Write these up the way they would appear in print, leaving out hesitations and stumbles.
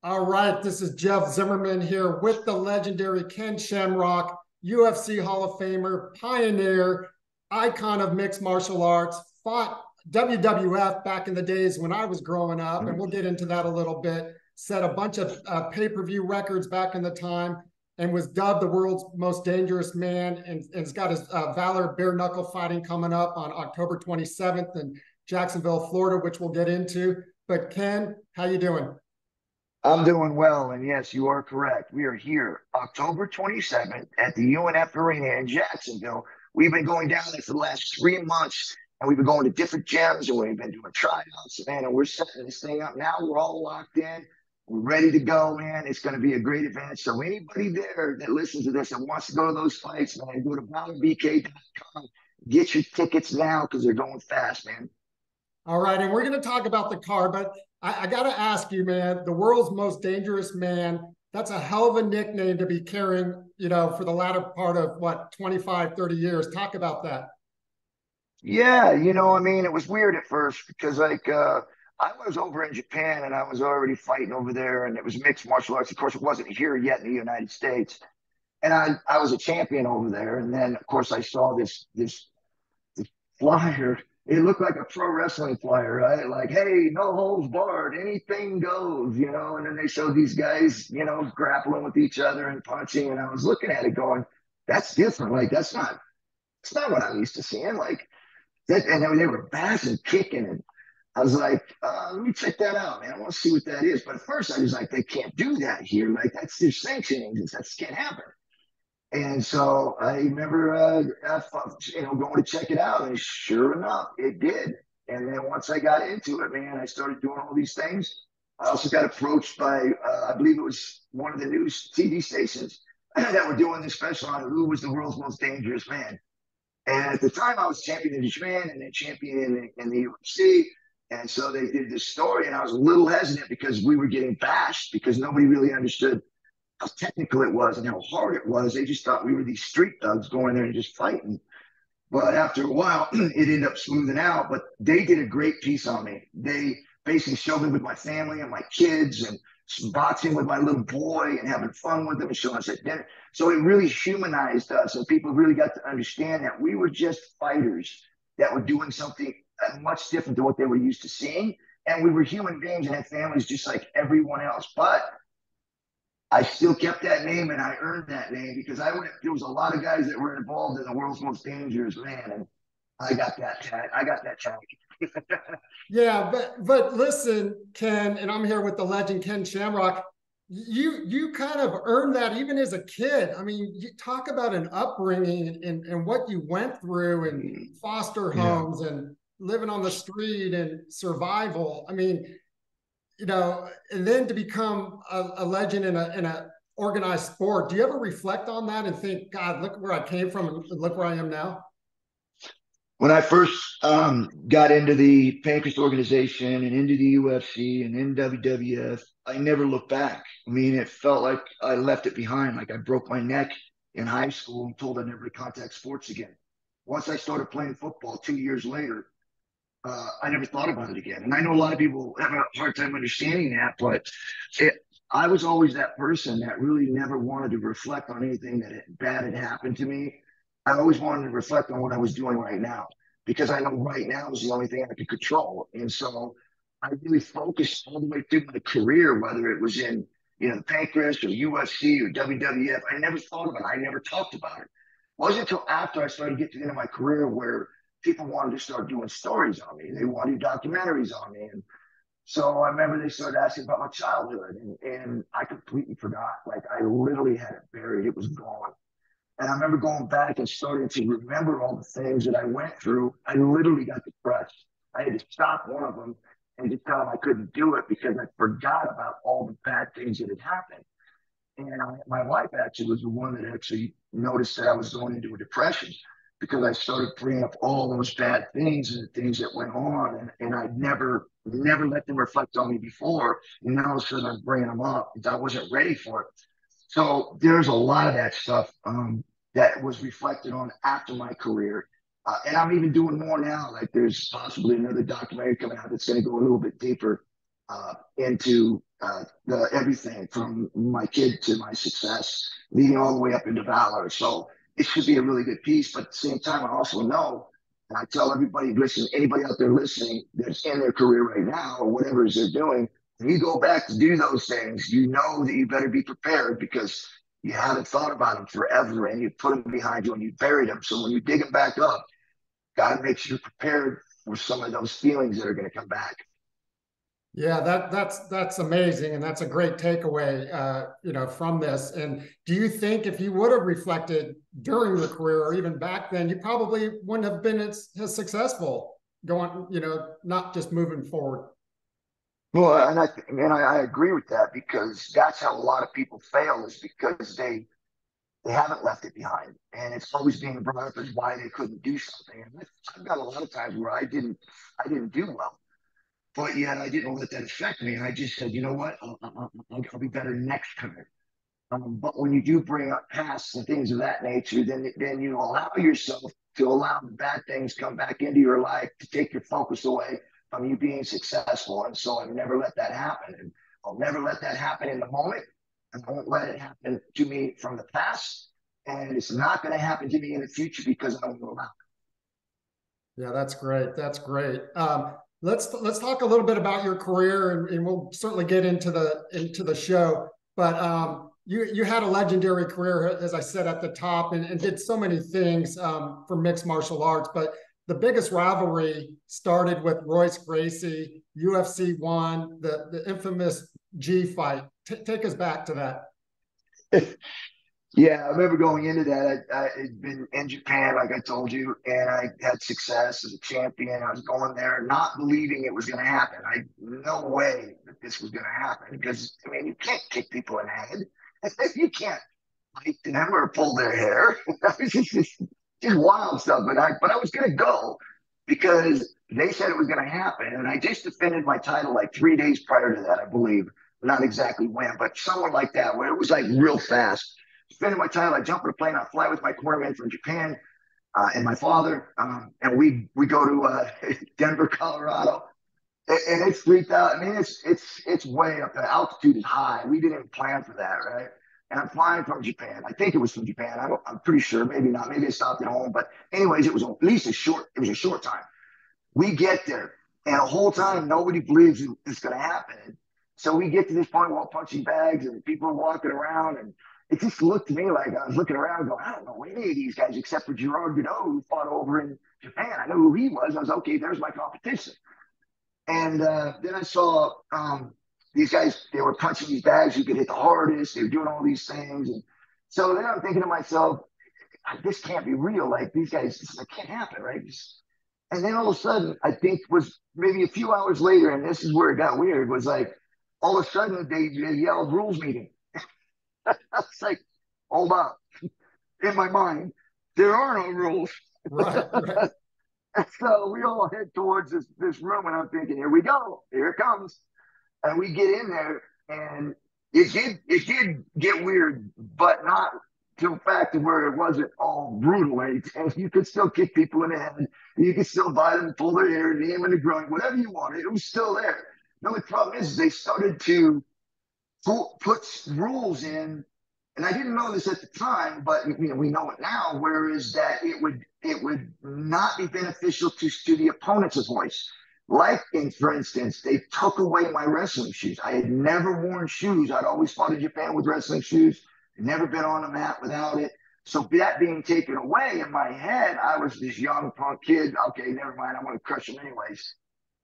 All right, this is Jeff Zimmerman here with the legendary Ken Shamrock, UFC Hall of Famer, pioneer, icon of mixed martial arts, fought WWF back in the days when I was growing up, and we'll get into that a little bit, set a bunch of pay-per-view records back in the time, and was dubbed the world's most dangerous man, and has got his Valor Bare Knuckle fighting coming up on October 27th in Jacksonville, Florida, which we'll get into. But Ken, how you doing? I'm doing well, and yes, you are correct. We are here October 27th at the UNF Arena in Jacksonville. We've been going down there for the last 3 months, and we've been going to different gyms, and we've been doing tryouts, man, and we're setting this thing up. Now we're all locked in. We're ready to go, man. It's going to be a great event. So anybody there that listens to this and wants to go to those fights, man, go to valorbk.com. Get your tickets now because they're going fast, man. All right, and we're going to talk about the card, but I got to ask you, man, the world's most dangerous man, that's a hell of a nickname to be carrying, for the latter part of, 25, 30 years. Talk about that. Yeah, I mean, it was weird at first because I was over in Japan and I was already fighting over there and it was mixed martial arts. Of course, it wasn't here yet in the United States. And I was a champion over there. And then of course I saw this flyer. It looked like a pro wrestling flyer, right? Like, hey, no holds barred, anything goes, and then they showed these guys, grappling with each other and punching. And I was looking at it going, that's different. Like, it's not what I'm used to seeing. Like that, and then they were bashing, kicking, and I was like, let me check that out, man. I want to see what that is. But at first I was like, they can't do that here. Like that's their sanctioning. That can't happen. And so I remember, going to check it out, and sure enough, it did. And then once I got into it, man, I started doing all these things. I also got approached by, I believe it was one of the news TV stations that were doing this special on who was the world's most dangerous man. And at the time, I was champion in Japan and then champion in the UFC. And so they did this story, and I was a little hesitant because we were getting bashed because nobody really understood how technical it was and how hard it was. They just thought we were these street thugs going there and just fighting. But after a while, it ended up smoothing out. But they did a great piece on me. They basically showed me with my family and my kids and boxing with my little boy and having fun with them and showing us at dinner. So it really humanized us, and people really got to understand that we were just fighters that were doing something much different than what they were used to seeing. And we were human beings and had families just like everyone else. But I still kept that name and I earned that name because there was a lot of guys that were involved in the world's most dangerous man. And I got that challenge. Yeah, but listen, Ken, and I'm here with the legend Ken Shamrock. You kind of earned that even as a kid. I mean, you talk about an upbringing and what you went through and foster homes and living on the street and survival. I mean, and then to become a legend in a organized sport. Do you ever reflect on that and think, God, look where I came from and look where I am now? When I first got into the Pancreas organization and into the UFC and in WWF, I never looked back. I mean, it felt like I left it behind. Like I broke my neck in high school and told I never to contact sports again. Once I started playing football 2 years later, I never thought about it again. And I know a lot of people have a hard time understanding that, but I was always that person that really never wanted to reflect on anything bad had happened to me. I always wanted to reflect on what I was doing right now because I know right now is the only thing I could control. And so I really focused all the way through my career, whether it was in the Pancreas or UFC or WWF. I never thought about it. I never talked about it. It wasn't until after I started getting into my career where people wanted to start doing stories on me. They wanted documentaries on me. And so I remember they started asking about my childhood, and I completely forgot. Like I literally had it buried. It was gone. And I remember going back and starting to remember all the things that I went through. I literally got depressed. I had to stop one of them and just tell them I couldn't do it because I forgot about all the bad things that had happened. And my wife actually was the one that actually noticed that I was going into a depression because I started bringing up all those bad things and the things that went on. And I never let them reflect on me before. And now all of a sudden I'm bringing them up because I wasn't ready for it. So there's a lot of that stuff that was reflected on after my career. And I'm even doing more now. Like there's possibly another documentary coming out that's going to go a little bit deeper into the everything from my kid to my success, leading all the way up into Valor. So it should be a really good piece. But at the same time, I also know, and I tell everybody, listen, anybody out there listening that's in their career right now or whatever it is they're doing, when you go back to do those things, you know that you better be prepared because you haven't thought about them forever and you put them behind you and you buried them. So when you dig them back up, got to make sure you're prepared for some of those feelings that are going to come back. Yeah, that's amazing, and that's a great takeaway, from this. And do you think if you would have reflected during your career or even back then, you probably wouldn't have been as successful going, not just moving forward? Well, and I agree with that because that's how a lot of people fail is because they haven't left it behind, and it's always being brought up as why they couldn't do something. And I've got a lot of times where I didn't do well, but yet I didn't let that affect me. I just said, you know what, I'll be better next time. But when you do bring up past and things of that nature, then you allow yourself to allow the bad things come back into your life to take your focus away from you being successful. And so I never let that happen. And I'll never let that happen in the moment. And I won't let it happen to me from the past. And it's not going to happen to me in the future because I don't allow Yeah, that's great. That's great. Let's talk a little bit about your career, and we'll certainly get into the show. But you had a legendary career, as I said at the top, and did so many things for mixed martial arts. But the biggest rivalry started with Royce Gracie, UFC one, the infamous G fight. Take us back to that. it. Yeah, I remember going into that. I had been in Japan, like I told you, and I had success as a champion. I was going there not believing it was going to happen. I no way that this was going to happen because I mean you can't kick people in the head. You can't fight them or pull their hair. It's just wild stuff. But I was going to go because they said it was going to happen, and I just defended my title like 3 days prior to that, I believe. Not exactly when, but someone like that, where it was like real fast spending my time. I jump on a plane. I fly with my cornerman from Japan and my father, and we go to Denver, Colorado, and it's 3,000. I mean, it's way up. The altitude is high. We didn't even plan for that, right? And I'm flying from Japan. I think it was from Japan. I'm pretty sure. Maybe not. Maybe I stopped at home. But anyways, it was at least a short. It was a short time. We get there, and the whole time nobody believes it's going to happen. So we get to this point while punching bags, and people are walking around, and it just looked to me like I was looking around, going, I don't know any of these guys except for Gerard Godot, who fought over in Japan. I know who he was. I was okay. There's my competition. And then I saw these guys. They were punching these bags. You could hit the hardest. They were doing all these things, and so then I'm thinking to myself, this can't be real. Like these guys, this can't happen, right? And then all of a sudden, I think was maybe a few hours later, and this is where it got weird, was like all of a sudden they yelled rules meeting. I was like, hold up. In my mind, there are no rules. Right, right. And so we all head towards this room, and I'm thinking, here we go. Here it comes. And we get in there, and it did get weird, but not to the fact of where it wasn't all brutal. And you could still kick people in the head. You could still bite them, pull their hair, knee them in the groin, whatever you wanted. It was still there. The only problem is they started to put rules in, and I didn't know this at the time, but we know it now. Whereas that it would not be beneficial to the opponents of Royce. Like for instance, they took away my wrestling shoes. I had never worn shoes. I'd always fought in Japan with wrestling shoes. Never been on a mat without it. So that being taken away in my head, I was this young punk kid. Okay, never mind. I'm going to crush them anyways.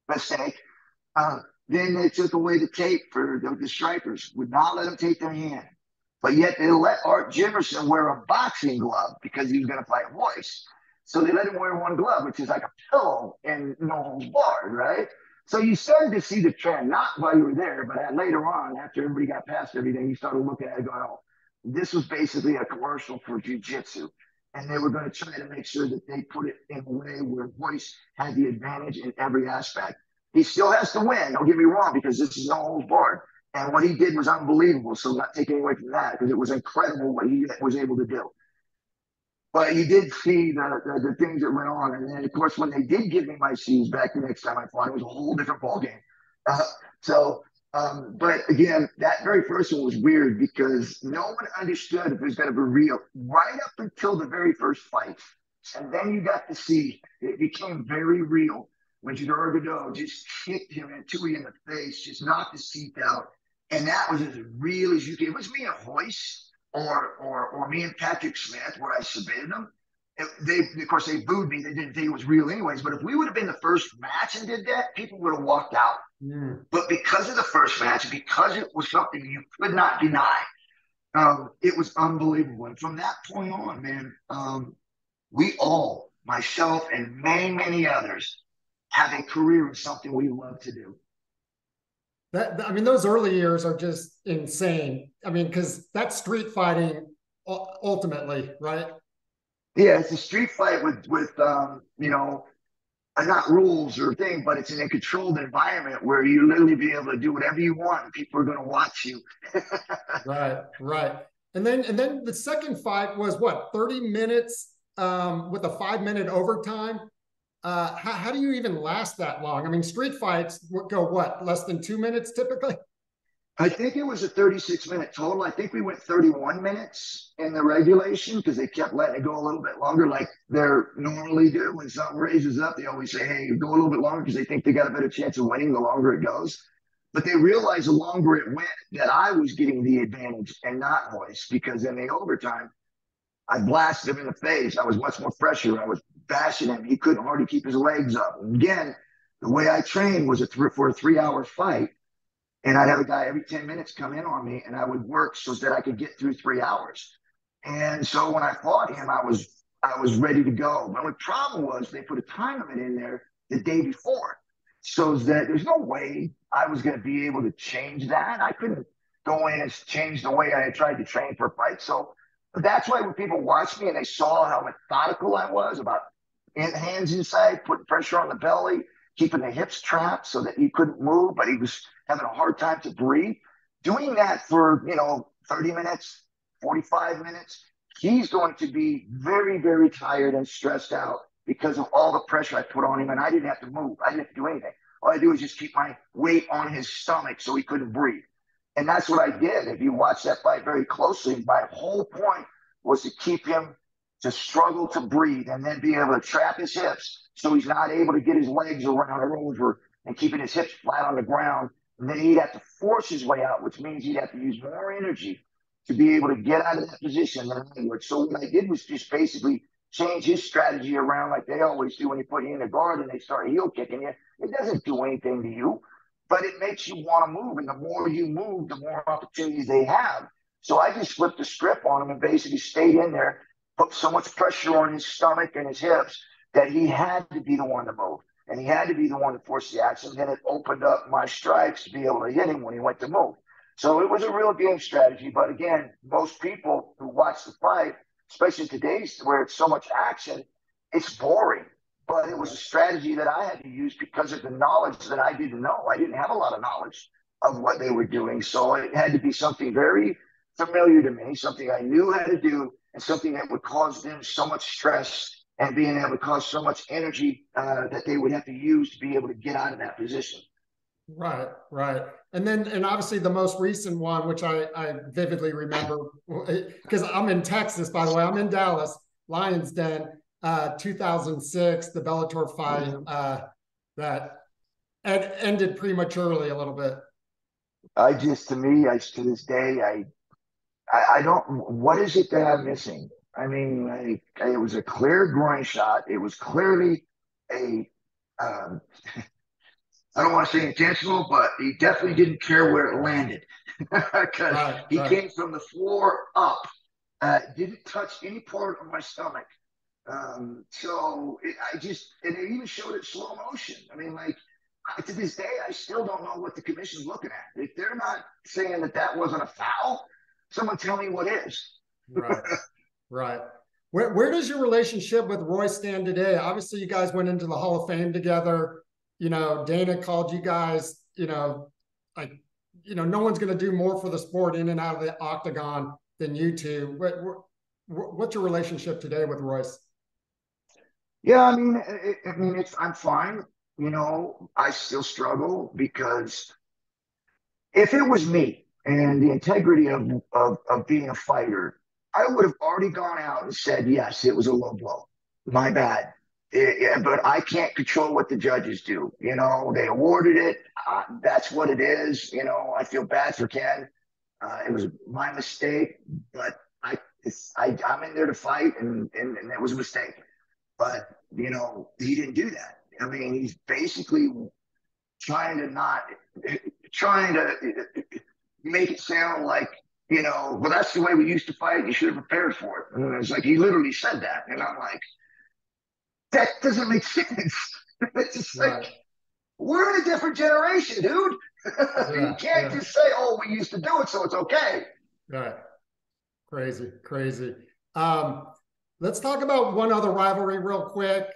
Mistake. Then they took away the tape for the stripers, would not let them take their hand. But yet they let Art Jimerson wear a boxing glove because he was going to fight Royce. So they let him wear one glove, which is like a pillow and no holds barred, right? So you started to see the trend, not while you were there, but later on, after everybody got past everything, you started looking at it going, oh, this was basically a commercial for jiu-jitsu. And they were going to try to make sure that they put it in a way where Royce had the advantage in every aspect. He still has to win, don't get me wrong, because this is no holds barred. And what he did was unbelievable. So not taking away from that, because it was incredible what he was able to do. But you did see the things that went on. And then, of course, when they did give me my C's back the next time I fought, it was a whole different ballgame. Uh, so, but again, that very first one was weird because no one understood if it was going to be real right up until the very first fight. And then you got to see it became very real when Jador Godot just kicked him and Tui in the face, just knocked his teeth out. And that was as real as you could. It was me and Royce or me and Patrick Smith where I submitted them. They, of course, they booed me. They didn't think it was real anyways. But if we would have been the first match and did that, people would have walked out. But because of the first match, because it was something you could not deny, it was unbelievable. And from that point on, man, we all, myself and many, many others, have a career in something we love to do. I mean, those early years are just insane. I mean, because that's street fighting ultimately, right? Yeah, it's a street fight with you know, not rules or thing, but it's in a controlled environment where you literally be able to do whatever you want and people are going to watch you. Right, right. And then the second fight was what, 30 minutes with a 5-minute overtime. How do you even last that long? I mean, street fights go what, less than 2 minutes typically? I think it was a 36-minute total. I think we went 31 minutes in the regulation because they kept letting it go a little bit longer, like they're normally do. When something raises up, they always say, hey, go a little bit longer because they think they got a better chance of winning the longer it goes. But they realized the longer it went that I was getting the advantage and not Royce, because in the overtime, I blasted him in the face. I was much more fresher. I was bashing him. He couldn't hardly keep his legs up. And again, the way I trained was for a 3-hour fight. And I'd have a guy every 10 minutes come in on me and I would work so that I could get through 3 hours. And so when I fought him, I was ready to go. The only problem was they put a time limit in there the day before. So that there's no way I was going to be able to change that. I couldn't go in and change the way I had tried to train for a fight. So that's why when people watched me and they saw how methodical I was about hands inside, putting pressure on the belly, keeping the hips trapped so that he couldn't move, but he was having a hard time to breathe. Doing that for, 30 minutes, 45 minutes, he's going to be very, very tired and stressed out because of all the pressure I put on him. And I didn't have to move. I didn't have to do anything. All I do is just keep my weight on his stomach so he couldn't breathe. And that's what I did. If you watch that fight very closely, my whole point was to keep him to struggle to breathe and then be able to trap his hips so he's not able to get his legs around or over and keeping his hips flat on the ground. And then he'd have to force his way out, which means he'd have to use more energy to be able to get out of that position than I would. So what I did was just basically change his strategy around like they always do when you put you in the guard and they start heel kicking you. It doesn't do anything to you, but it makes you want to move. And the more you move, the more opportunities they have. So I just flipped the script on him and basically stayed in there, put so much pressure on his stomach and his hips that he had to be the one to move. And he had to be the one to force the action. Then it opened up my strikes to be able to hit him when he went to move. So it was a real game strategy. But again, most people who watch the fight, especially today's where it's so much action, it's boring. But it was a strategy that I had to use because of the knowledge that I didn't know. I didn't have a lot of knowledge of what they were doing. So it had to be something very familiar to me, something I knew how to do, and something that would cause them so much stress and being able to cause so much energy that they would have to use to be able to get out of that position. Right, right. And obviously the most recent one, which I vividly remember, because I'm in Texas, by the way, I'm in Dallas, Lions Den, 2006, the Bellator fight that ended prematurely a little bit. To this day, I don't, what is it that I'm missing? I mean, it was a clear groin shot. It was clearly a, um, I don't want to say intentional, but he definitely didn't care where it landed because he came from the floor up, didn't touch any part of my stomach. And they even showed it slow motion. I mean, like, to this day, I still don't know what the commission's looking at. If they're not saying that wasn't a foul, someone tell me what is. Right. Right. Where does your relationship with Royce stand today? Obviously, you guys went into the Hall of Fame together. Dana called you guys, no one's going to do more for the sport in and out of the octagon than you two. what's your relationship today with Royce? Yeah, I'm fine. I still struggle because if it was me and the integrity of being a fighter, I would have already gone out and said, yes, it was a low blow. My bad. Yeah, but I can't control what the judges do. They awarded it. That's what it is. I feel bad for Ken. It was my mistake, but I'm in there to fight, and it was a mistake. But, he didn't do that. I mean, he's basically trying to not, trying to make it sound like, well, that's the way we used to fight. You should have prepared for it. And it's like, he literally said that. And I'm like, that doesn't make sense. It's just like, Right. we're in a different generation, dude. You Yeah. can't Yeah. just say, oh, we used to do it, so it's okay. Right. Crazy. Crazy. Um, let's talk about one other rivalry real quick.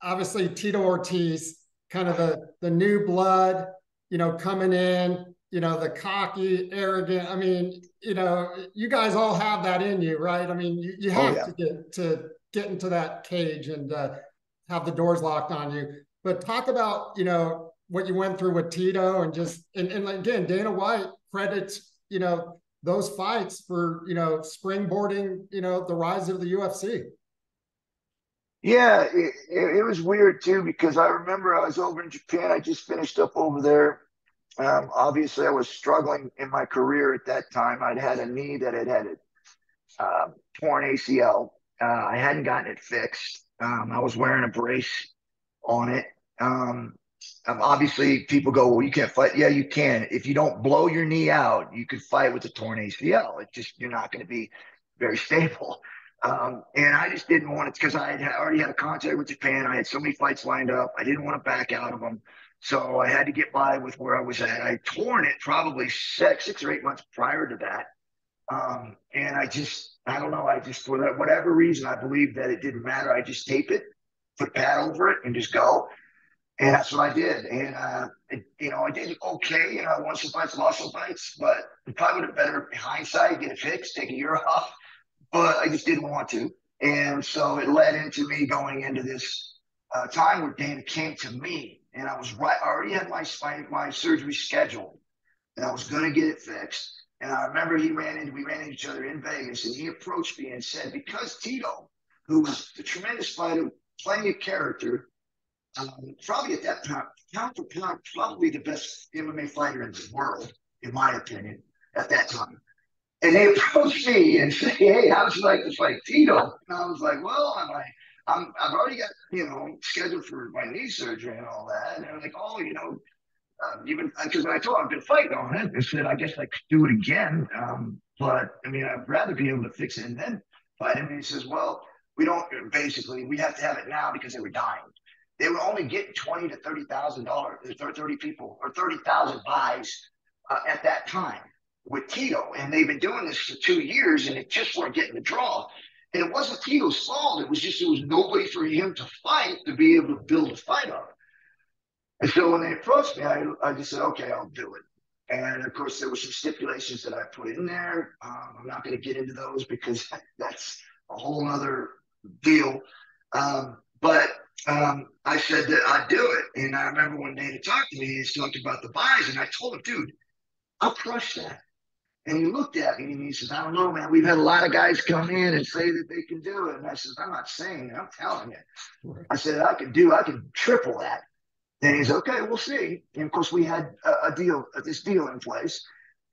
Obviously, Tito Ortiz, kind of the new blood, coming in, the cocky, arrogant. I mean, you guys all have that in you, right? I mean, you Oh, have yeah. to get into that cage and have the doors locked on you. But talk about, what you went through with Tito and just, and again, Dana White credits, those fights for, springboarding, the rise of the UFC. Yeah, it was weird too because I remember I was over in Japan. I just finished up over there. Obviously, I was struggling in my career at that time. I'd had a knee that had torn ACL. I hadn't gotten it fixed. I was wearing a brace on it. Obviously, people go, "Well, you can't fight." Yeah, you can. If you don't blow your knee out, you can fight with a torn ACL. It's just you're not going to be very stable. And I just didn't want it because I had already had a contract with Japan. I had so many fights lined up. I didn't want to back out of them. So I had to get by with where I was at. I torn it probably 6 or 8 months prior to that. And I don't know. I just, for that, whatever reason, I believed that it didn't matter. I just tape it, put a pad over it, and just go. And that's what I did. And, I did okay. I won some fights, lost some fights, but probably would have better in hindsight, get it fixed, take a year off. But I just didn't want to. And so it led into me going into this time where Dana came to me, and I was right. I already had my surgery scheduled, and I was going to get it fixed. And I remember we ran into each other in Vegas, and he approached me and said, because Tito, who was a tremendous fighter, plenty of character, probably at that time, pound for pound, probably the best MMA fighter in the world, in my opinion, at that time. And they approached me and say, "Hey, how'd you like to fight Tito?" And I was like, "Well, I've already got scheduled for my knee surgery and all that." And they're like, "Oh, even because I told him I've been fighting on it." I said, "I guess I could do it again, but I mean, I'd rather be able to fix it and then fight him." And he says, "Well, we don't. Basically, we have to have it now because they were dying. They were only getting $20,000 to $30,000, 30 people or 30,000 buys at that time." With Tito, and they've been doing this for 2 years, and it just weren't getting the draw. And it wasn't Tito's fault. It was just there was nobody for him to fight to be able to build a fight up. And so when they approached me, I just said, "Okay, I'll do it." And of course, there were some stipulations that I put in there. I'm not going to get into those because that's a whole other deal. But I said that I'd do it. And I remember when Dana talked to me, he talked about the buys, and I told him, "Dude, I'll crush that." And he looked at me and he says, "I don't know, man. We've had a lot of guys come in and say that they can do it." And I said, "I'm not saying it. I'm telling you." I said, I can triple that." And he's okay, we'll see. And of course, we had this deal in place.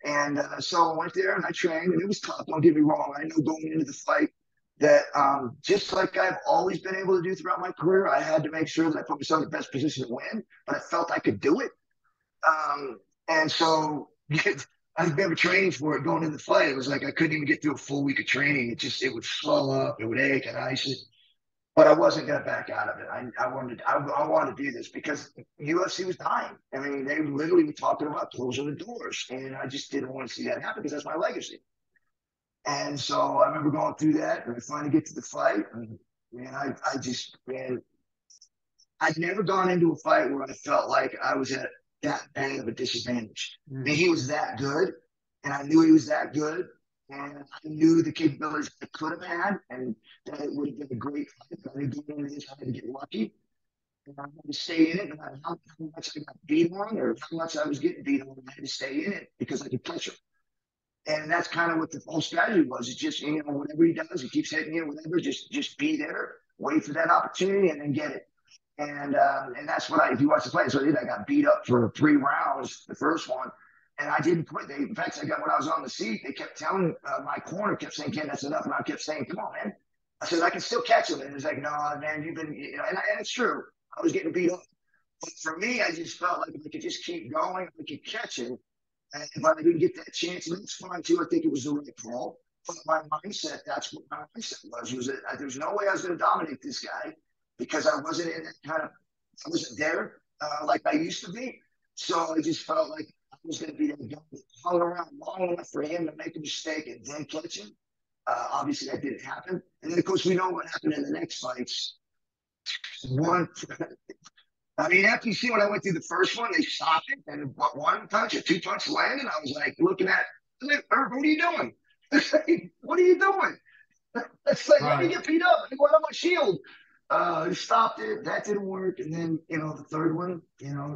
And so I went there and I trained, and it was tough. Don't get me wrong. I know going into the fight that just like I've always been able to do throughout my career, I had to make sure that I put myself in the best position to win, but I felt I could do it. And so I remember training for it going into the fight. It was like I couldn't even get through a full week of training. It would swell up, it would ache and ice it. But I wasn't going to back out of it. I wanted to do this because UFC was dying. I mean, they literally were talking about closing the doors, and I just didn't want to see that happen because that's my legacy. And so I remember going through that, and I finally get to the fight, and man, I'd never gone into a fight where I felt like I was at that bad of a disadvantage. I mean, he was that good, and I knew he was that good. And I knew the capabilities I could have had, and that it would have been a great fight. But I did this, I had to get lucky. And I had to stay in it no matter how much I got beat on or how much I was getting beat on. I had to stay in it because I could catch him. And that's kind of what the whole strategy was. It's just, whatever he does, he keeps hitting you, whatever, just be there, wait for that opportunity, and then get it. And that's what if you watch the play, so I did. I got beat up for 3 rounds, the first one, and I didn't quit. In fact, when I was on the seat, they kept telling my corner, kept saying, "Ken, that's enough," and I kept saying, "Come on, man." I said, "I can still catch him," and it's like, "No, man, you've been," and it's true. I was getting beat up, but for me, I just felt like if I could just keep going, I could catch him. And if I didn't get that chance, and that's fine too. I think it was the right call. But my mindset, that's what my mindset was that there's no way I was going to dominate this guy because I wasn't in that I wasn't there like I used to be. So I just felt like I was going to be that guy that hung around long enough for him to make a mistake and then catch him. Obviously, that didn't happen. And then, of course, we know what happened in the next fights. After you see when I went through the first one, they stopped it, and what, 1 punch or 2 punch landed. I was like looking at, like, what are you doing? What are you doing? It's like, let me get beat up. I want on my shield. Stopped it. That didn't work. And then, the third one,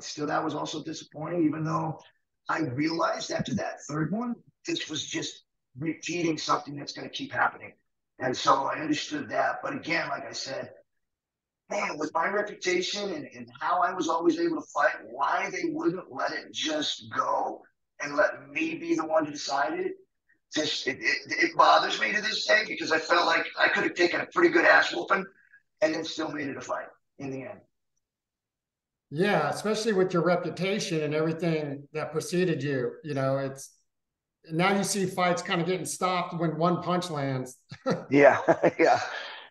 still that was also disappointing, even though I realized after that third one, this was just repeating something that's going to keep happening. And so I understood that. But again, like I said, man, with my reputation and how I was always able to fight, why they wouldn't let it just go and let me be the one to decide it, it bothers me to this day because I felt like I could have taken a pretty good ass whooping and then still made it a fight in the end. Yeah, especially with your reputation and everything that preceded you. It's now you see fights kind of getting stopped when 1 punch lands. Yeah, yeah.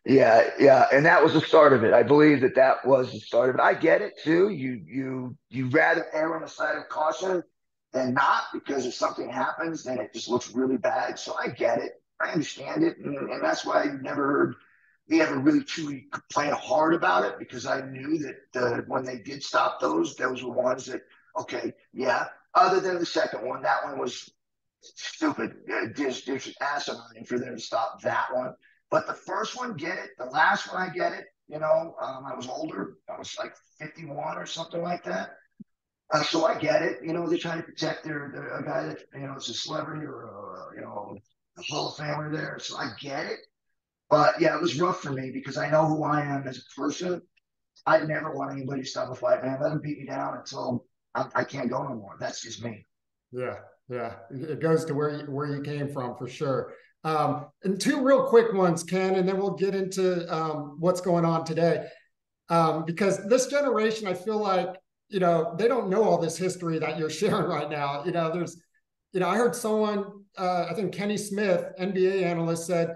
Yeah, and that was the start of it. I believe that was the start of it. I get it too. You rather err on the side of caution than not because if something happens, then it just looks really bad. So I get it. I understand it, and that's why you never heard me ever really truly complain hard about it because I knew that when they did stop those were ones that okay, yeah. Other than the second one, that one was stupid. Just asinine for them to stop that one. But the first one, get it. The last one, I get it. I was older. I was like 51 or something like that. So I get it. They're trying to protect a guy that, is a celebrity or, a Hall of Famer there. So I get it. But yeah, it was rough for me because I know who I am as a person. I'd never want anybody to stop a fight, man. Let them beat me down until I can't go no more. That's just me. Yeah, yeah. It goes to where you came from for sure. And 2 real quick ones, Ken, and then we'll get into what's going on today. Because this generation, I feel like, they don't know all this history that you're sharing right now. I heard someone, I think Kenny Smith, NBA analyst, said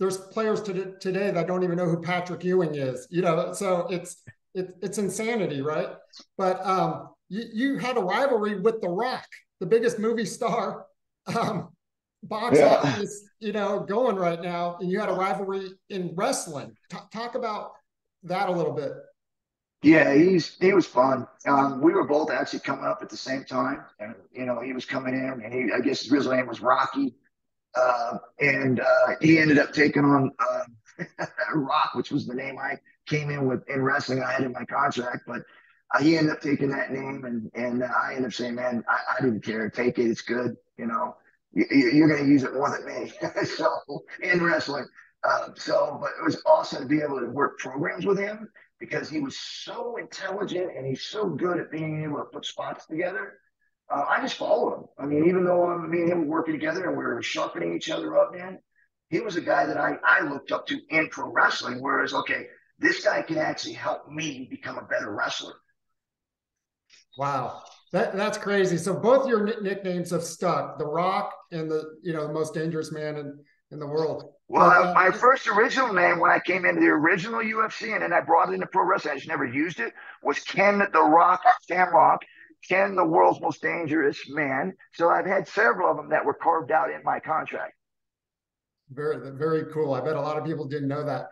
there's players today that don't even know who Patrick Ewing is. So it's insanity, right? But you had a rivalry with The Rock, the biggest movie star. Box office, going right now, and you had a rivalry in wrestling. Talk about that a little bit. Yeah, he was fun. We were both actually coming up at the same time, and he was coming in, and I guess his real name was Rocky, and he ended up taking on Rock, which was the name I came in with in wrestling. I had in my contract, but he ended up taking that name, and I ended up saying, "Man, I didn't care. Take it. It's good. You're going to use it more than me." So in wrestling, but it was awesome to be able to work programs with him because he was so intelligent and he's so good at being able to put spots together. I just followed him. I mean, even though me and him were working together and we were sharpening each other up, man, he was a guy that I looked up to in pro wrestling. Whereas, okay, this guy can actually help me become a better wrestler. Wow. That's crazy. So both your nicknames have stuck, The Rock and the most dangerous man in the world. Well, my first original name when I came into the original UFC and then I brought it into pro wrestling, I just never used it, was Ken the Rock Shamrock, Ken the world's most dangerous man. So I've had several of them that were carved out in my contract. Very, very cool. I bet a lot of people didn't know that.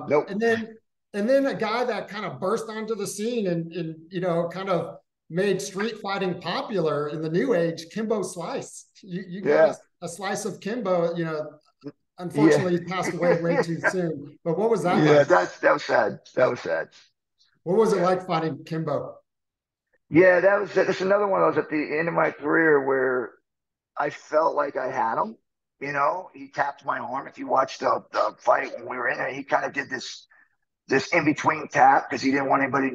Nope. And then a guy that kind of burst onto the scene and kind of made street fighting popular in the new age, Kimbo Slice. You got a slice of Kimbo. Yeah. Unfortunately, he passed away way too soon. But what was that Yeah, like? that was sad. That was sad. What was it like fighting Kimbo? Yeah, that's another one of those at the end of my career where I felt like I had him. He tapped my arm. If you watched the fight when we were in there, he kind of did this in between tap because he didn't want anybody,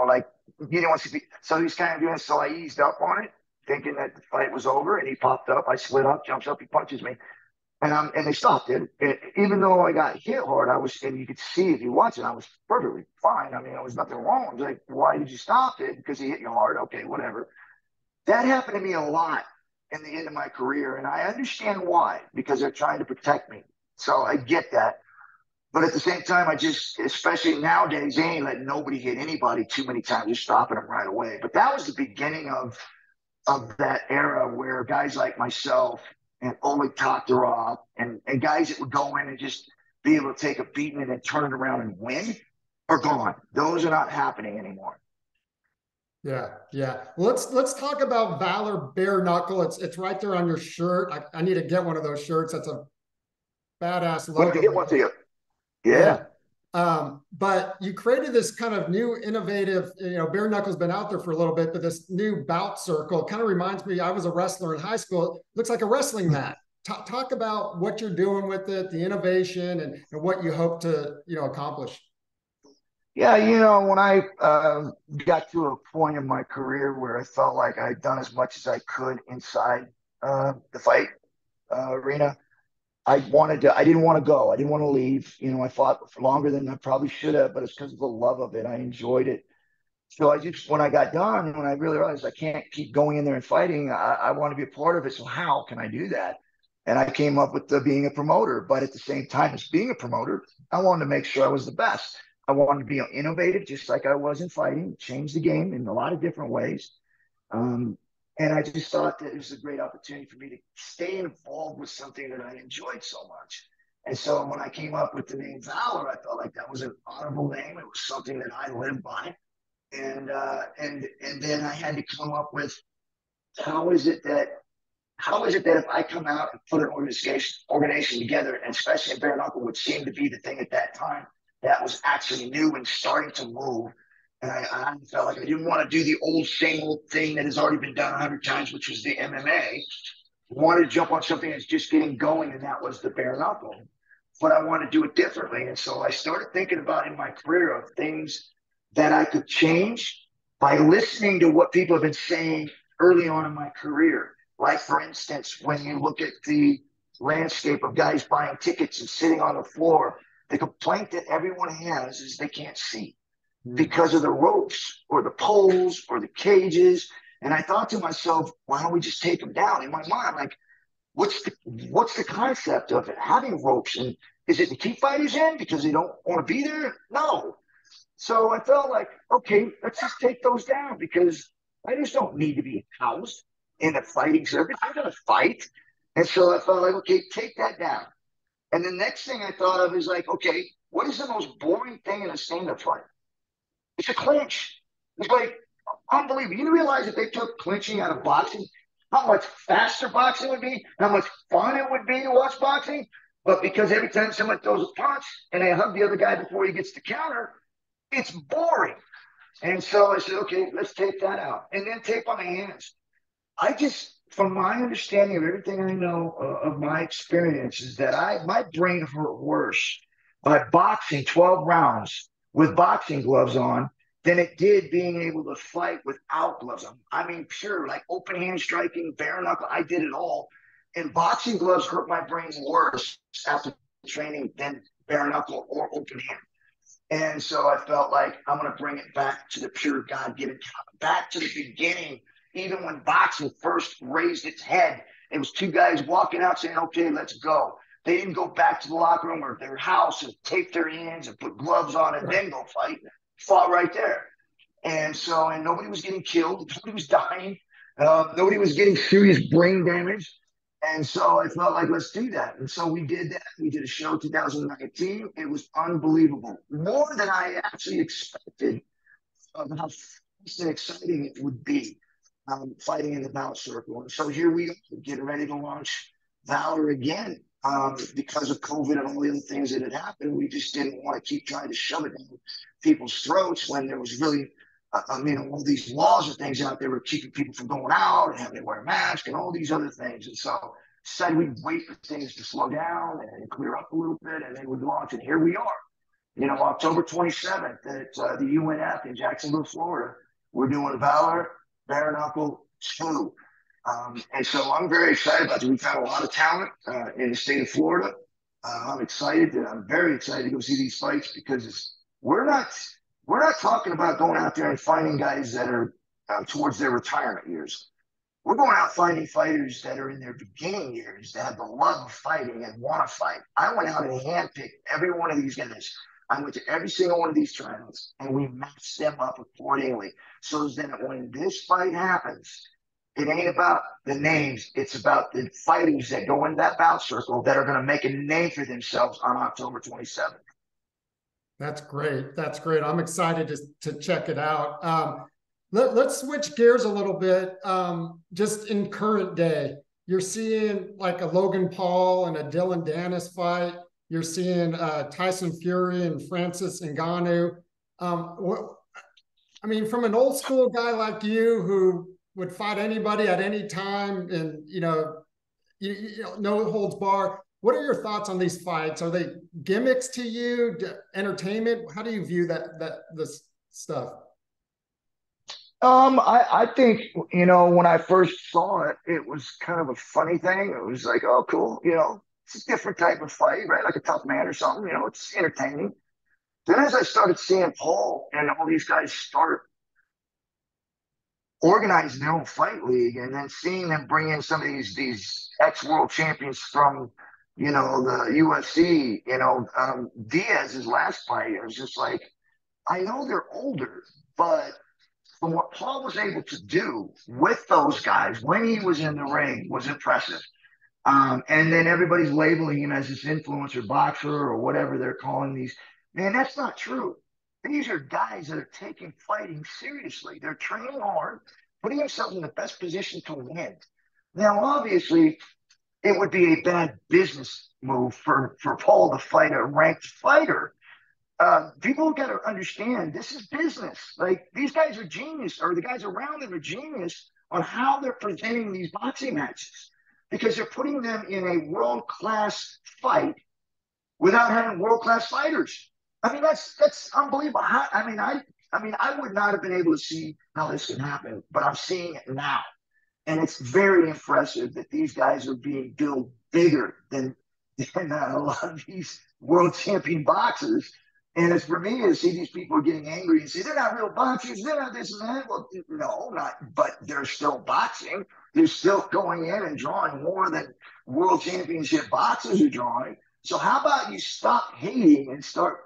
like he didn't want to be. So he's kind of doing. So I eased up on it, thinking that the fight was over, and he popped up. I slid up, jumps up, he punches me, and they stopped it. Even though I got hit hard, and you could see if you watch it, I was perfectly fine. I mean, there was nothing wrong. I was like, why did you stop it? Because he hit you hard. Okay, whatever. That happened to me a lot in the end of my career, and I understand why, because they're trying to protect me. So I get that. But at the same time, especially nowadays, they ain't letting nobody hit anybody too many times. They're stopping them right away. But that was the beginning of that era where guys like myself and Oleg Taktarov and guys that would go in and just be able to take a beating and then turn it around and win are gone. Those are not happening anymore. Yeah, yeah. Let's talk about Valor Bare Knuckle. It's right there on your shirt. I need to get one of those shirts. That's a badass Let me logo get one to there. you. Yeah. Yeah. But you created this kind of new innovative, bare knuckle's been out there for a little bit, but this new bout circle kind of reminds me, I was a wrestler in high school. It looks like a wrestling mat. Talk about what you're doing with it, the innovation and what you hope to, accomplish. Yeah, when I got to a point in my career where I felt like I'd done as much as I could inside the fight arena, I didn't want to go. I didn't want to leave. I fought for longer than I probably should have, but it's because of the love of it. I enjoyed it. So when I got done, when I really realized I can't keep going in there and fighting, I want to be a part of it. So how can I do that? And I came up with being a promoter. But at the same time as being a promoter, I wanted to make sure I was the best. I wanted to be innovative, just like I was in fighting, change the game in a lot of different ways. Um, and I just thought that it was a great opportunity for me to stay involved with something that I enjoyed so much. And so when I came up with the name Valor, I felt like that was an honorable name. It was something that I lived by. And then I had to come up with how is it that if I come out and put an organization together, and especially in bare knuckle, which seemed to be the thing at that time that was actually new and starting to move. And I felt like I didn't want to do the same old thing that has already been done 100 times, which was the MMA. I wanted to jump on something that's just getting going, and that was the bare knuckle. But I wanted to do it differently. And so I started thinking about in my career of things that I could change by listening to what people have been saying early on in my career. Like, for instance, when you look at the landscape of guys buying tickets and sitting on the floor, the complaint that everyone has is they can't see because of the ropes or the poles or the cages. And I thought to myself, why don't we just take them down? In my mind, like, what's the concept of it? Having ropes, and is it to keep fighters in because they don't want to be there? No. So I felt like, okay, let's just take those down because fighters don't need to be housed in a fighting circuit. They're going to fight. And so I felt like, okay, take that down. And the next thing I thought of is like, okay, what is the most boring thing in a stand-up fight? It's a clinch. It's like unbelievable. You realize if they took clinching out of boxing, how much faster boxing would be, how much fun it would be to watch boxing. But because every time someone throws a punch and they hug the other guy before he gets to counter, it's boring. And so I said, okay, let's take that out. And then tape on the hands. From my understanding of everything I know of my experience, is that my brain hurt worse by boxing 12 rounds with boxing gloves on than it did being able to fight without gloves on. I mean, pure, like open hand striking, bare knuckle, I did it all. And boxing gloves hurt my brain worse after training than bare knuckle or open hand. And so I felt like I'm going to bring it back to the pure God-given, back to the beginning. Even when boxing first raised its head, it was two guys walking out saying, okay, let's go. They didn't go back to the locker room or their house and tape their hands and put gloves on and then go fight. Fought right there. And nobody was getting killed. Nobody was dying. Nobody was getting serious brain damage. And so I felt like, let's do that. And so we did that. We did a show in 2019. It was unbelievable. More than I actually expected of how fast and exciting it would be fighting in the Bout Circle. And so here we are, getting ready to launch Valor again. Because of COVID and all the other things that had happened, we just didn't want to keep trying to shove it down people's throats when there was really, all these laws and things out there were keeping people from going out and having to wear masks and all these other things. And so said we'd wait for things to slow down and clear up a little bit, and then we'd launch. And here we are. October 27th at the UNF in Jacksonville, Florida, we're doing Valor Bare Knuckle 2. And so I'm very excited about it. We've had a lot of talent in the state of Florida. I'm excited. I'm very excited to go see these fights because we're not talking about going out there and finding guys that are towards their retirement years. We're going out finding fighters that are in their beginning years that have the love of fighting and want to fight. I went out and handpicked every one of these guys. I went to every single one of these trials and we matched them up accordingly. So that when this fight happens, it ain't about the names. It's about the fighters that go in that bout circle that are going to make a name for themselves on October 27th. That's great. That's great. I'm excited to check it out. Let's switch gears a little bit. Just in current day, you're seeing like a Logan Paul and a Dylan Dennis fight. You're seeing Tyson Fury and Francis Ngannou. From an old school guy like you who would fight anybody at any time and, no holds bar. What are your thoughts on these fights? Are they gimmicks to you, entertainment? How do you view this stuff? I think, when I first saw it, it was kind of a funny thing. It was like, oh, cool. It's a different type of fight, right? Like a tough man or something, it's entertaining. Then as I started seeing Paul and all these guys start organizing their own fight league and then seeing them bring in some of these ex-world champions from, the UFC, Diaz's last fight, it was just like, I know they're older, but from what Paul was able to do with those guys when he was in the ring was impressive. And then everybody's labeling him as this influencer boxer or whatever they're calling these. Man, that's not true. These are guys that are taking fighting seriously. They're training hard, putting themselves in the best position to win. Now, obviously, it would be a bad business move for Paul to fight a ranked fighter. People got to understand this is business. Like, these guys are genius, or the guys around them are genius on how they're presenting these boxing matches because they're putting them in a world-class fight without having world-class fighters. That's unbelievable. I would not have been able to see how this can happen, but I'm seeing it now. And it's very impressive that these guys are being built bigger than a lot of these world champion boxers. And it's for me to see these people getting angry and say, they're not real boxers, they're not this and that. Well, no, but they're still boxing. They're still going in and drawing more than world championship boxers are drawing. So how about you stop hating and start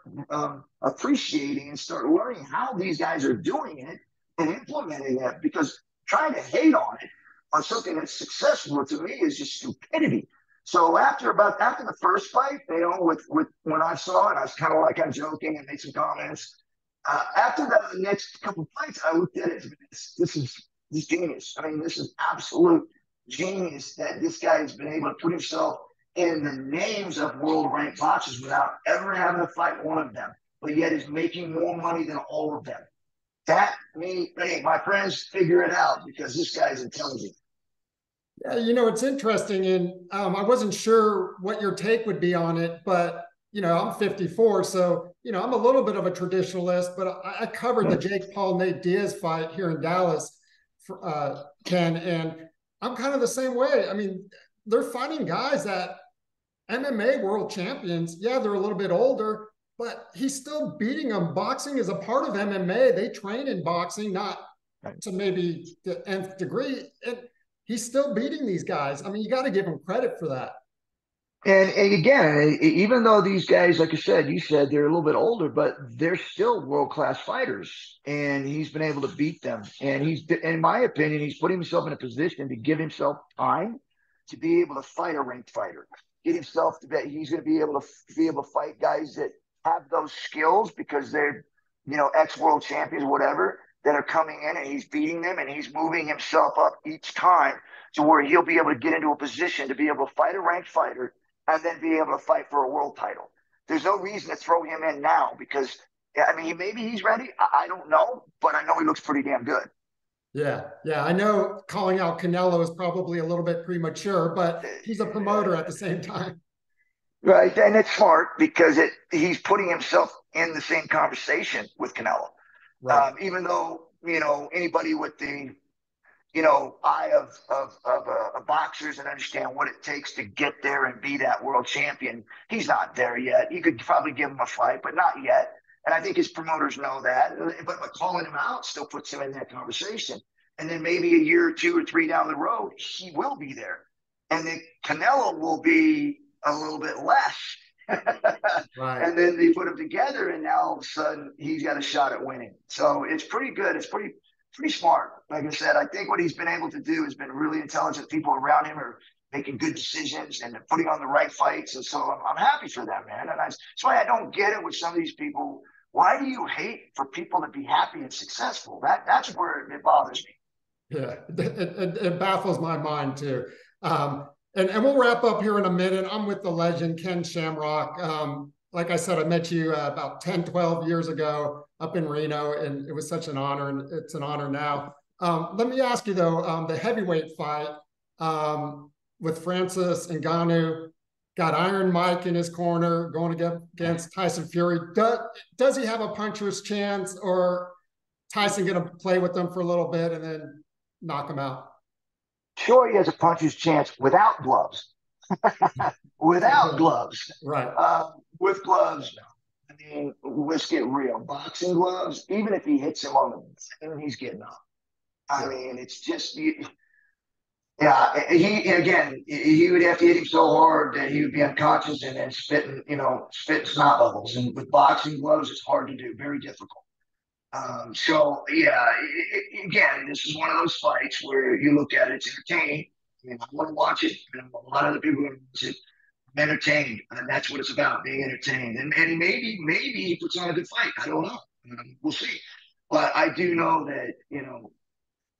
appreciating and start learning how these guys are doing it and implementing it? Because trying to hate on it, on something that's successful, to me is just stupidity. So after the first fight, with when I saw it, I was kind of like, I'm joking and made some comments. After the next couple fights, I looked at it. This is genius. This is absolute genius that this guy has been able to put himself in the names of world ranked boxers without ever having to fight one of them, but yet is making more money than all of them. Hey, my friends, figure it out because this guy's intelligent. Yeah, it's interesting, and I wasn't sure what your take would be on it, but I'm 54, so I'm a little bit of a traditionalist, but I covered the Jake Paul Nate Diaz fight here in Dallas, Ken, and I'm kind of the same way. They're fighting guys that MMA world champions. Yeah, they're a little bit older, but he's still beating them. Boxing is a part of MMA. They train in boxing, not to maybe the nth degree. And he's still beating these guys. You got to give him credit for that. And again, even though these guys, like you said they're a little bit older, but they're still world-class fighters. And he's been able to beat them. And in my opinion, he's putting himself in a position to give himself time to be able to fight a ranked fighter. Get himself to bet he's going to be able to fight guys that have those skills because they're, ex-world champions, whatever, that are coming in and he's beating them and he's moving himself up each time to where he'll be able to get into a position to be able to fight a ranked fighter and then be able to fight for a world title. There's no reason to throw him in now because, I mean, maybe he's ready. I don't know, but I know he looks pretty damn good. Yeah, yeah. I know calling out Canelo is probably a little bit premature, but he's a promoter at the same time. Right. And it's smart because he's putting himself in the same conversation with Canelo. Right. Even though, anybody with the, eye of boxers and understand what it takes to get there and be that world champion, he's not there yet. You could probably give him a fight, but not yet. And I think his promoters know that. But calling him out still puts him in that conversation. And then maybe a year or 2 or 3 down the road, he will be there. And then Canelo will be a little bit less. Right. And then they put them together, and now all of a sudden he's got a shot at winning. So it's pretty good. It's pretty smart. Like I said, I think what he's been able to do has been really intelligent. People around him are making good decisions and putting on the right fights. And so I'm happy for them, man. And that's why I don't get it with some of these people. Why do you hate for people to be happy and successful? That's where it bothers me. Yeah, it baffles my mind too. And we'll wrap up here in a minute. I'm with the legend, Ken Shamrock. Like I said, I met you about 10, 12 years ago up in Reno, and it was such an honor, and it's an honor now. Let me ask you, though, the heavyweight fight with Francis Ngannou, got Iron Mike in his corner going against Tyson Fury. Does he have a puncher's chance, or Tyson going to play with them for a little bit and then knock him out? Sure, he has a puncher's chance without gloves. Without gloves. Right. With gloves, no. I mean, let's get real. Boxing gloves, even if he hits him on the back, he's getting up. I mean, it's just, yeah. He would have to hit him so hard that he would be unconscious and then spitting snot bubbles. And with boxing gloves, it's hard to do, very difficult. So yeah, again, this is one of those fights where you look at it, it's entertaining. I mean, I want to watch it, and a lot of the people who watch it, I'm entertained, and that's what it's about, being entertained. And maybe he puts on a good fight. I don't know. We'll see. But I do know that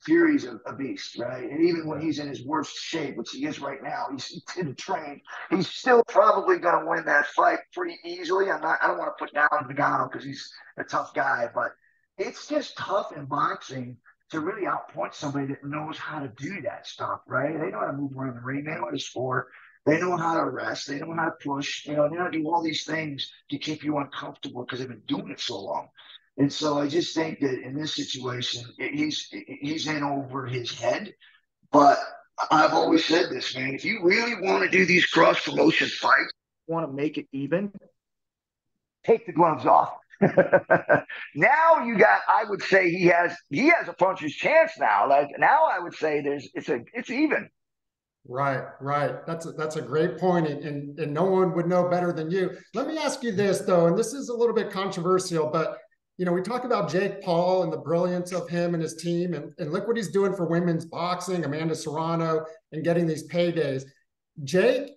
Fury's a beast, right? And even when he's in his worst shape, which he is right now, he didn't train. He's still probably going to win that fight pretty easily. I don't want to put down Ngannou because he's a tough guy, but it's just tough in boxing to really outpoint somebody that knows how to do that stuff, right? They know how to move around the ring. They know how to score. They know how to rest. They know how to push. They know how to do all these things to keep you uncomfortable because they've been doing it so long. And so I just think that in this situation, he's in over his head. But I've always said this, man. If you really want to do these cross promotion fights, want to make it even, take the gloves off. Now I would say he has a puncher's chance now. Like now I would say it's even. Right. That's a great point, and no one would know better than you. Let me ask you this though, and this is a little bit controversial, but we talk about Jake Paul and the brilliance of him and his team, and look what he's doing for women's boxing, Amanda Serrano, and getting these paydays. Jake,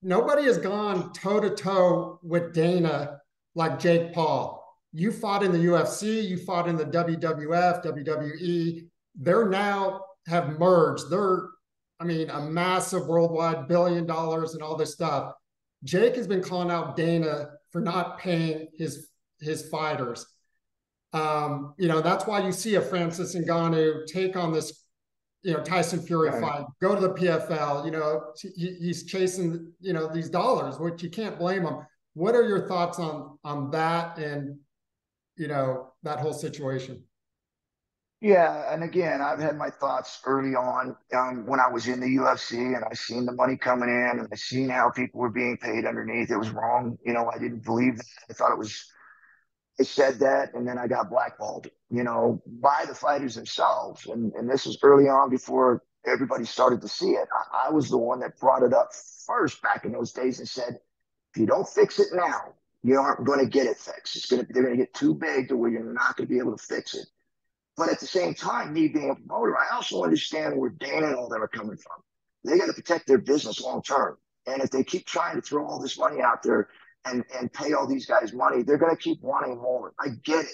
nobody has gone toe to toe with Dana like Jake Paul. You fought in the UFC, you fought in the WWF, WWE. They're now have merged. They're, a massive worldwide $1 billion and all this stuff. Jake has been calling out Dana for not paying his fighters. That's why you see a Francis Ngannou take on this, Tyson Fury fight, go to the PFL. He's chasing, these dollars, which you can't blame him. What are your thoughts on that and that whole situation? Yeah, and again, I've had my thoughts early on when I was in the UFC, and I seen the money coming in, and I seen how people were being paid underneath. It was wrong. I didn't believe that. I thought it was. I said that, and then I got blackballed, by the fighters themselves. And this was early on before everybody started to see it. I was the one that brought it up first back in those days and said, if you don't fix it now, you aren't going to get it fixed. They're going to get too big to where you're not going to be able to fix it. But at the same time, me being a promoter, I also understand where Dana and all them are coming from. They got to protect their business long term. And if they keep trying to throw all this money out there and pay all these guys money, they're going to keep wanting more. I get it.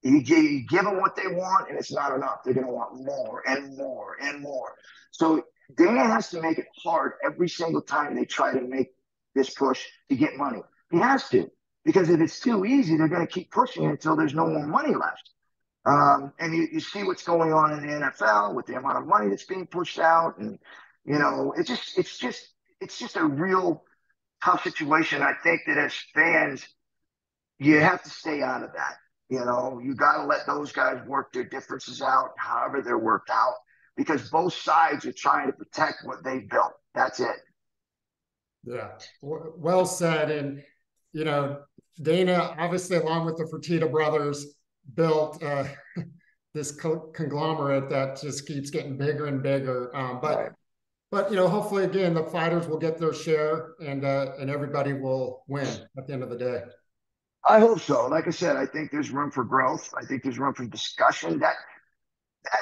You give them what they want, and it's not enough. They're going to want more and more and more. So Dana has to make it hard every single time they try to make this push to get money. He has to, because if it's too easy, they're going to keep pushing it until there's no more money left. And you see what's going on in the NFL with the amount of money that's being pushed out, and it's just a real tough situation. I think that as fans, you have to stay out of that. You got to let those guys work their differences out, however they're worked out, because both sides are trying to protect what they built. That's it. Yeah, well said. And Dana, obviously, along with the Fertitta brothers, built this conglomerate that just keeps getting bigger and bigger. Right. But hopefully, again, the fighters will get their share, and everybody will win at the end of the day. I hope so. Like I said, I think there's room for growth. I think there's room for discussion. That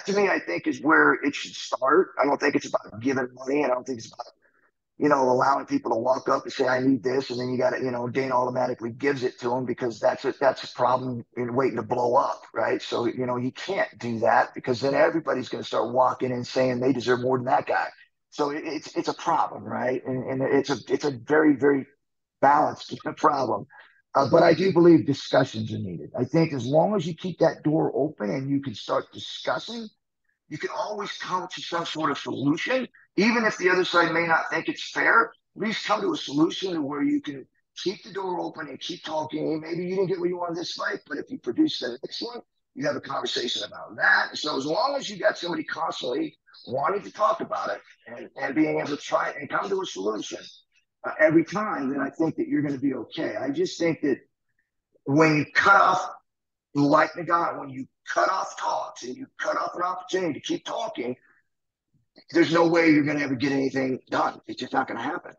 to me, I think is where it should start. I don't think it's about giving money. I don't think it's about allowing people to walk up and say, I need this. And then you got to, Dana automatically gives it to them, because that's a problem in waiting to blow up. Right. So, you can't do that, because then everybody's going to start walking in saying they deserve more than that guy. So it's a problem. Right. And it's a very, very balanced problem. But I do believe discussions are needed. I think as long as you keep that door open and you can start discussing, you can always come to some sort of solution, even if the other side may not think it's fair. At least come to a solution where you can keep the door open and keep talking. Maybe you didn't get what you wanted this fight, but if you produce the next one, you have a conversation about that. So as long as you got somebody constantly wanting to talk about it, and being able to try and come to a solution every time, then I think that you're going to be okay. I just think that when you cut off, like the guy, when you cut off talks and you cut off an opportunity to keep talking, there's no way you're going to ever get anything done. It's just not going to happen.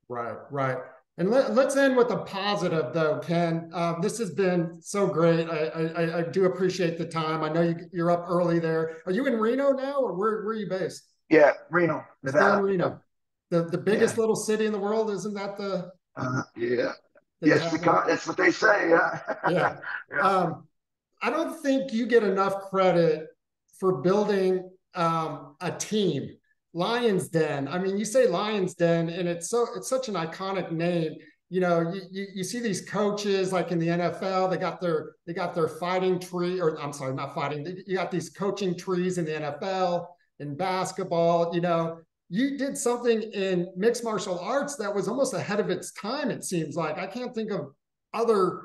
Right, right. And let's end with a positive, though, Ken. This has been so great. I do appreciate the time. I know you're up early there. Are you in Reno now, or where are you based? Yeah, Reno, Nevada. Still in Reno. The biggest little city in the world, isn't that yeah. Yes, that's what they say. Yeah. Yeah. Yeah. I don't think you get enough credit for building a team. Lions Den. I mean, you say Lions Den, and it's such an iconic name. You see these coaches like in the NFL, they got their fighting tree, or I'm sorry, not fighting. You got these coaching trees in the NFL, in basketball. You did something in mixed martial arts that was almost ahead of its time. It seems like I can't think of other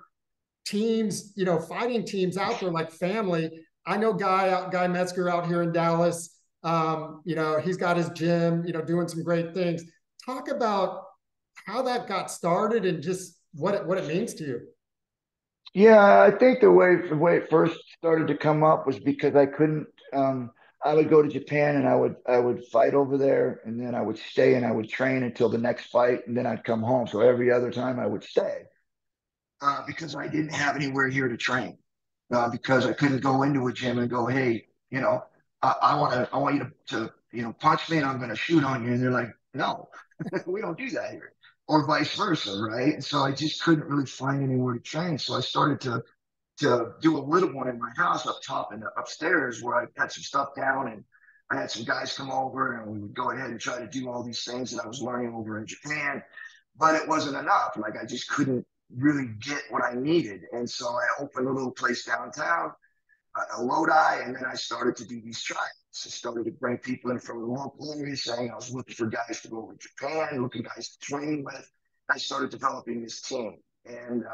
teams, fighting teams out there like Family. I know Guy Metzger out here in Dallas. He's got his gym, doing some great things. Talk about how that got started and just what it means to you. Yeah, I think the way it first started to come up was because I couldn't. I would go to Japan and I would fight over there, and then I would stay and I would train until the next fight, and then I'd come home. So every other time I would stay, because I didn't have anywhere here to train, because I couldn't go into a gym and go, hey, I want you to punch me and I'm going to shoot on you. And they're like, no, we don't do that here, or vice versa. Right. And so I just couldn't really find anywhere to train. So I started to do a little one in my house up top and upstairs, where I had some stuff down, and I had some guys come over, and we would go ahead and try to do all these things that I was learning over in Japan, but it wasn't enough. Like, I just couldn't really get what I needed. And so I opened a little place downtown, a Lodi, and then I started to do these tryouts. I started to bring people in from the local area, saying I was looking for guys to go over to Japan, looking guys to train with. I started developing this team. And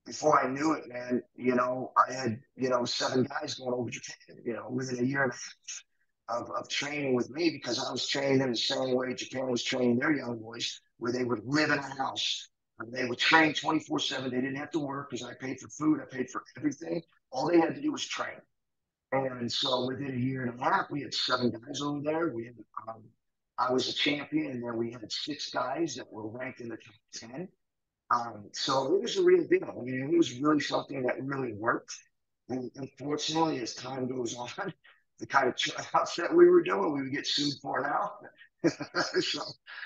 before I knew it, man, I had, 7 guys going over to Japan, within a year and a half of training with me, because I was training them the same way Japan was training their young boys, where they would live in a house. And they would train 24/7. They didn't have to work, because I paid for food. I paid for everything. All they had to do was train. And so within a year and a half, we had 7 guys over there. I was a champion, and then we had 6 guys that were ranked in the top 10. So it was a real deal. I mean, it was really something that really worked. And unfortunately, as time goes on, the kind of tryouts that we were doing, we would get sued for now.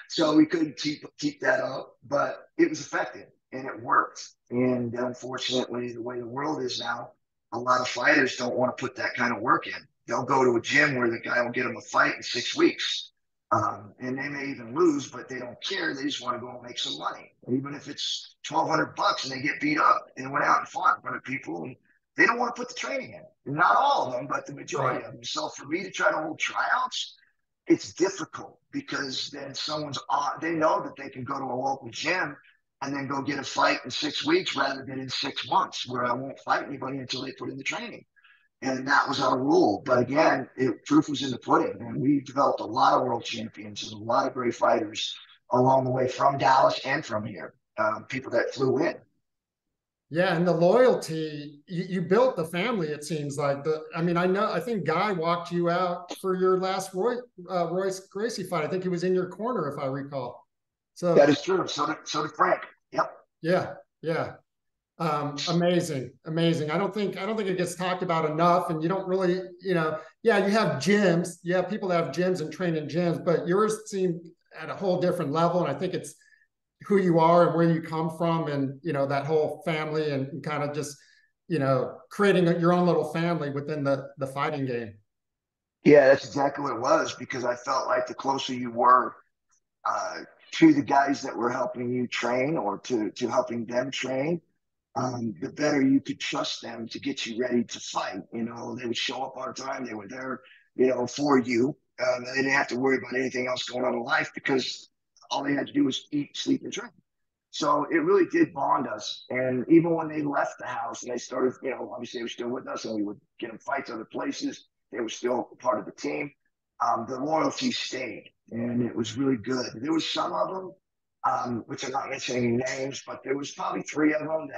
so we couldn't keep that up, but it was effective and it worked. And unfortunately, the way the world is now, a lot of fighters don't want to put that kind of work in. They'll go to a gym where the guy will get them a fight in 6 weeks. And they may even lose, but they don't care. They just want to go and make some money. Even if it's $1,200 and they get beat up and went out and fought in front of people, and they don't want to put the training in. Not all of them, but the majority Right. of them. So for me to try to hold tryouts, it's difficult because then someone's on, they know that they can go to a local gym and then go get a fight in 6 weeks rather than in 6 months, where I won't fight anybody until they put in the training. And that was our rule. But again, proof was in the pudding. And we developed a lot of world champions and a lot of great fighters along the way from Dallas and from here, people that flew in. Yeah, and the loyalty, you built the family, it seems like. I think Guy walked you out for your last Royce Gracie fight. I think he was in your corner, if I recall. That So is true. So did Frank. Yep. yeah, yeah. Amazing, amazing. I don't think it gets talked about enough. And you don't really, yeah, you have gyms. You have people that have gyms and train in gyms, but yours seem at a whole different level. And I think it's who you are and where you come from, and that whole family, and kind of just creating your own little family within the fighting game. Yeah, that's exactly what it was, because I felt like the closer you were uh, to the guys that were helping you train, or to helping them train, the better you could trust them to get you ready to fight. They would show up on time. They were there, for you. They didn't have to worry about anything else going on in life, because all they had to do was eat, sleep, and train. So it really did bond us. And even when they left the house and they started, obviously they were still with us, and we would get them fights other places. They were still part of the team. The loyalty stayed, and it was really good. There was some of them, which I'm not mentioning names, but there was probably three of them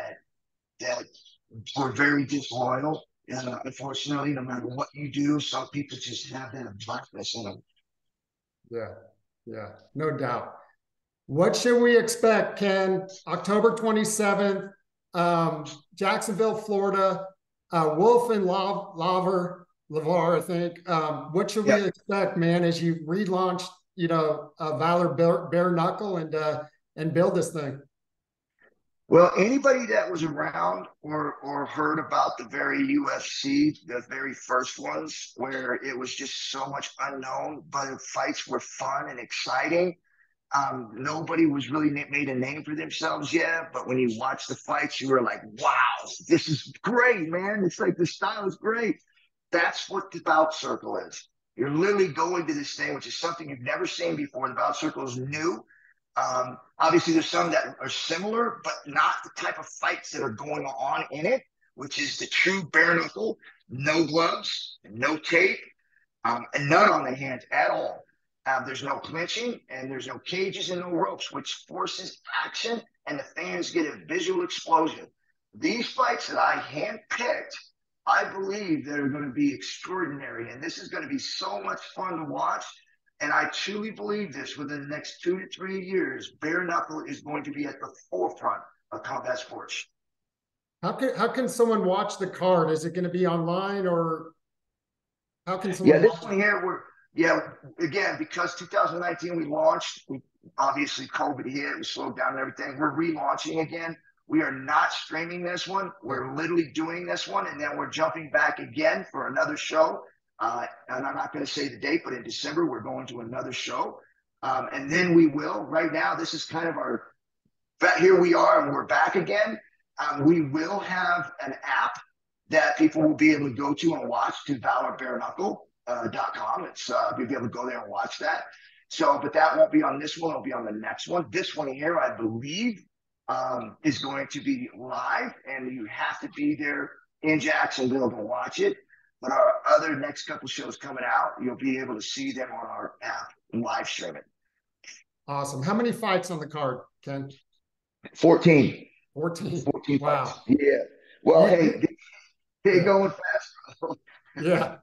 that were very disloyal. And unfortunately, no matter what you do, some people just have that blackness in them. Yeah, yeah, no doubt. What should we expect, Ken? October 27th, Jacksonville, Florida, Wolf and Lavar, I think. What should we Yeah. expect, man, as you relaunch, Valor Bare Knuckle, and build this thing? Well, anybody that was around or heard about the very UFC, the very first ones, where it was just so much unknown, but the fights were fun and exciting. Nobody was really made a name for themselves yet, but when you watch the fights, you were like, "Wow, this is great, man! It's like the style is great." That's what the Bout Circle is. You're literally going to this thing, which is something you've never seen before. The Bout Circle is new. Obviously, there's some that are similar, but not the type of fights that are going on in it, which is the true bare knuckle, no gloves, no tape, and none on the hands at all. There's no clinching, and there's no cages and no ropes, which forces action, and the fans get a visual explosion. These fights that I handpicked, I believe that are going to be extraordinary, and this is going to be so much fun to watch. And I truly believe this: within the next 2 to 3 years, bare knuckle is going to be at the forefront of combat sports. How can someone watch the card? Is it going to be online, or how can Yeah, someone this watch one here, yeah, again, because 2019 we launched, obviously COVID hit, we slowed down everything. We're relaunching again. We are not streaming this one. it? We're literally doing this one, and then we're jumping back again for another show. And I'm not going to say the date, but in December, we're going to another show. And then we will. Right now, this is kind of here we are, and we're back again. We will have an app that people will be able to go to and watch, to valorbareknuckle.com. You'll be able to go there and watch that. So, but that won't be on this one. It'll be on the next one. This one here, I believe, is going to be live, and you have to be there in Jacksonville to watch it. But our other next couple shows coming out, you'll be able to see them on our app and live stream it. Awesome. How many fights on the card, Ken? 14. 14. 14 fights. Wow. Yeah. Well, hey, they Yeah. going fast. Yeah.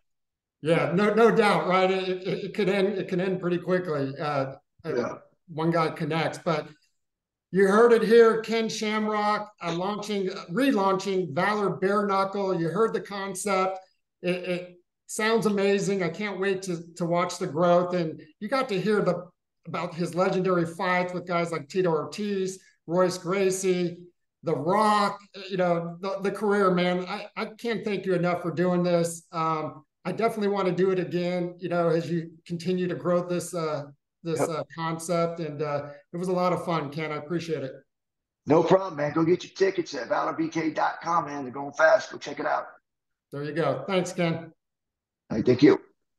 Yeah. No doubt. Right. It could end. It can end pretty quickly. Yeah. One guy connects, but you heard it here. Ken Shamrock relaunching Valor Bare Knuckle. You heard the concept. It sounds amazing. I can't wait to watch the growth. And you got to hear about his legendary fights with guys like Tito Ortiz, Royce Gracie, The Rock, the career, man. I can't thank you enough for doing this. I definitely want to do it again, as you continue to grow this concept, and it was a lot of fun, Ken. I appreciate it. No problem, man. Go get your tickets at valorbk.com, man. They're going fast. Go check it out. There you go. Thanks, Ken. All right, thank you.